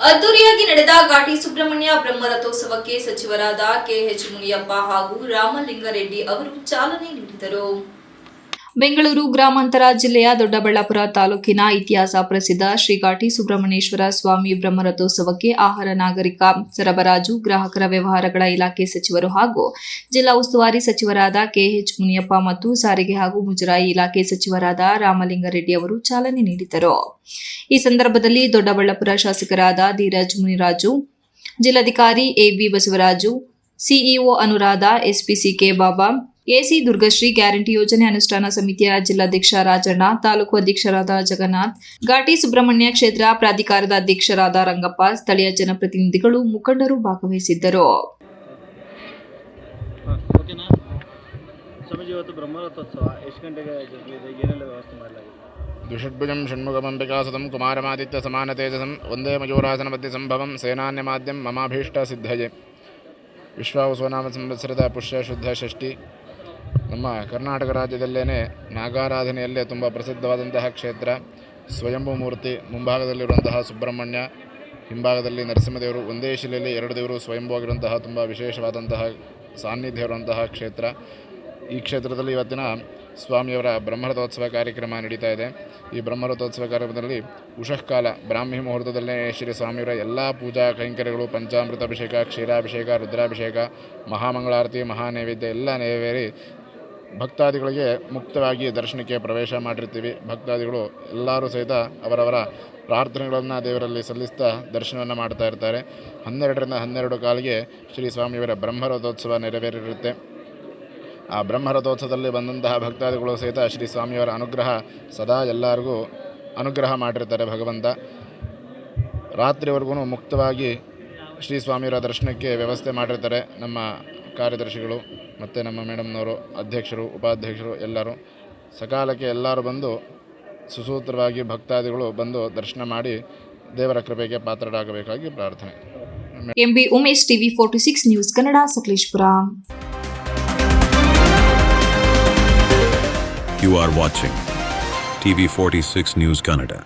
ಅದ್ದೂರಿಯಾಗಿ ನಡೆದ ಘಾಟಿ ಸುಬ್ರಹ್ಮಣ್ಯ ಬ್ರಹ್ಮರಥೋತ್ಸವಕ್ಕೆ ಸಚಿವರಾದ ಕೆಎಚ್ ಮುನಿಯಪ್ಪ ಹಾಗೂ ರಾಮಲಿಂಗಾರೆಡ್ಡಿ ಅವರು ಚಾಲನೆ ನೀಡಿದರು. ಬೆಂಗಳೂರು ಗ್ರಾಮಾಂತರ ಜಿಲ್ಲೆಯ ದೊಡ್ಡಬಳ್ಳಾಪುರ ತಾಲೂಕಿನ ಇತಿಹಾಸ ಪ್ರಸಿದ್ಧ ಶ್ರೀ ಘಾಟಿ ಸುಬ್ರಹ್ಮಣ್ಯೇಶ್ವರ ಸ್ವಾಮಿ ಬ್ರಹ್ಮರಥೋತ್ಸವಕ್ಕೆ ಆಹಾರ ನಾಗರಿಕ ಸರಬರಾಜು ಗ್ರಾಹಕರ ವ್ಯವಹಾರಗಳ ಇಲಾಖೆ ಸಚಿವರು ಹಾಗೂ ಜಿಲ್ಲಾ ಉಸ್ತುವಾರಿ ಸಚಿವರಾದ ಕೆಎಚ್ ಮುನಿಯಪ್ಪ ಮತ್ತು ಸಾರಿಗೆ ಹಾಗೂ ಮುಜರಾಯಿ ಇಲಾಖೆ ಸಚಿವರಾದ ರಾಮಲಿಂಗಾರೆಡ್ಡಿ ಅವರು ಚಾಲನೆ ನೀಡಿದರು. ಈ ಸಂದರ್ಭದಲ್ಲಿ ದೊಡ್ಡಬಳ್ಳಾಪುರ ಶಾಸಕರಾದ ಧೀರಜ್ ಮುನಿರಾಜು, ಜಿಲ್ಲಾಧಿಕಾರಿ AB Basavaraju, CEO Anuradha, SP CK Baba, AC Durgashree, guarantee ಯೋಜನೆ ಅನುಷ್ಠಾನ ಸಮಿತಿಯ ಜಿಲ್ಲಾಧ್ಯಕ್ಷ ರಾಜಣ್ಣ, ತಾಲೂಕು ಅಧ್ಯಕ್ಷರಾದ ಜಗನ್ನಾಥ್, ಘಾಟಿ ಸುಬ್ರಹ್ಮಣ್ಯ ಕ್ಷೇತ್ರ ಪ್ರಾಧಿಕಾರದ ಅಧ್ಯಕ್ಷರಾದ ರಂಗಪ್ಪ, ಸ್ಥಳೀಯ ಜನಪ್ರತಿನಿಧಿಗಳು, ಮುಖಂಡರು ಭಾಗವಹಿಸಿದ್ದರು. ದ್ವಿಷಡ್ಭುಜಂ ಷಣ್ಮುಖಮಂಬಿಕಾಸುತಂ ಕುಮಾರಮಾದಿತ್ಯ ಸಮಾನತೇಜಸಂ ವಂದೇ ಮಯೂರಾಸನ ಮಧ್ಯ ಸಂಭವಂ ಸೇನಾನ್ಯಮಾದ್ಯಂ ಮಮಾಭೀಷ್ಟ ಸಿದ್ಧಯೇ. ವಿಶ್ವಾವಸುನಾಮ ಸಂವತ್ಸರದ ಪುಷ್ಯ ಶುದ್ಧ ಷಷ್ಠಿ. ನಮ್ಮ ಕರ್ನಾಟಕ ರಾಜ್ಯದಲ್ಲೇ ನಾಗಾರಾಧನೆಯಲ್ಲೇ ತುಂಬ ಪ್ರಸಿದ್ಧವಾದಂತಹ ಕ್ಷೇತ್ರ ಸ್ವಯಂಭೂ ಮೂರ್ತಿ. ಮುಂಭಾಗದಲ್ಲಿರುವಂತಹ ಸುಬ್ರಹ್ಮಣ್ಯ, ಹಿಂಭಾಗದಲ್ಲಿ ನರಸಿಂಹದೇವರು, ಒಂದೇ ಶಿಲೆಯಲ್ಲಿ ಎರಡು ದೇವರು ಸ್ವಯಂಭೂ ಆಗಿರುವಂತಹ ತುಂಬ ವಿಶೇಷವಾದಂತಹ ಸಾನ್ನಿಧ್ಯ ಇರುವಂತಹ ಕ್ಷೇತ್ರ. ಈ ಕ್ಷೇತ್ರದಲ್ಲಿ ಇವತ್ತಿನ ಸ್ವಾಮಿಯವರ ಬ್ರಹ್ಮರಥೋತ್ಸವ ಕಾರ್ಯಕ್ರಮ ನಡೀತಾ ಇದೆ. ಈ ಬ್ರಹ್ಮರಥೋತ್ಸವ ಕಾರ್ಯಕ್ರಮದಲ್ಲಿ ಉಷಃಕಾಲ ಬ್ರಾಹ್ಮಿ ಮುಹೂರ್ತದಲ್ಲೇ ಶ್ರೀ ಸ್ವಾಮಿಯವರ ಎಲ್ಲ ಪೂಜಾ ಕೈಂಕರ್ಯಗಳು, ಪಂಚಾಮೃತ ಅಭಿಷೇಕ, ಕ್ಷೀರಾಭಿಷೇಕ, ರುದ್ರಾಭಿಷೇಕ, ಮಹಾಮಂಗಳಾರತಿ, ಮಹಾನೈವೇದ್ಯ ಎಲ್ಲ ನೆರವೇರಿ ಭಕ್ತಾದಿಗಳಿಗೆ ಮುಕ್ತವಾಗಿ ದರ್ಶನಕ್ಕೆ ಪ್ರವೇಶ ಮಾಡಿರ್ತೀವಿ. ಭಕ್ತಾದಿಗಳು ಎಲ್ಲರೂ ಸಹಿತ ಅವರವರ ಪ್ರಾರ್ಥನೆಗಳನ್ನು ದೇವರಲ್ಲಿ ಸಲ್ಲಿಸ್ತಾ ದರ್ಶನವನ್ನು ಮಾಡ್ತಾ ಇರ್ತಾರೆ. 12ರಿಂದ 12:15 ಶ್ರೀ ಸ್ವಾಮಿಯವರ ಬ್ರಹ್ಮರಥೋತ್ಸವ ನೆರವೇರಿರುತ್ತೆ. ಆ ಬ್ರಹ್ಮರಥೋತ್ಸವದಲ್ಲಿ ಬಂದಂತಹ ಭಕ್ತಾದಿಗಳು ಸಹಿತ ಶ್ರೀ ಸ್ವಾಮಿಯವರ ಅನುಗ್ರಹ ಸದಾ ಎಲ್ಲರಿಗೂ ಅನುಗ್ರಹ ಮಾಡಿರ್ತಾರೆ ಭಗವಂತ. ರಾತ್ರಿವರೆಗೂ ಮುಕ್ತವಾಗಿ ಶ್ರೀ ಸ್ವಾಮಿಯವರ ದರ್ಶನಕ್ಕೆ ವ್ಯವಸ್ಥೆ ಮಾಡಿರ್ತಾರೆ ನಮ್ಮ ಕಾರ್ಯದರ್ಶಿಗಳು ಮತ್ತು ನಮ್ಮ ಮೇಡಮ್ನವರು, ಅಧ್ಯಕ್ಷರು, ಉಪಾಧ್ಯಕ್ಷರು ಎಲ್ಲರೂ. ಸಕಾಲಕ್ಕೆ ಎಲ್ಲರೂ ಬಂದು ಸುಸೂತ್ರವಾಗಿ ಭಕ್ತಾದಿಗಳು ಬಂದು ದರ್ಶನ ಮಾಡಿ ದೇವರ ಕೃಪೆಗೆ ಪಾತ್ರರಾಗಬೇಕಾಗಿ ಪ್ರಾರ್ಥನೆ. M B Umesh, TV 46 news Kannada, Sakleshpur. You are watching TV 46 News Kannada.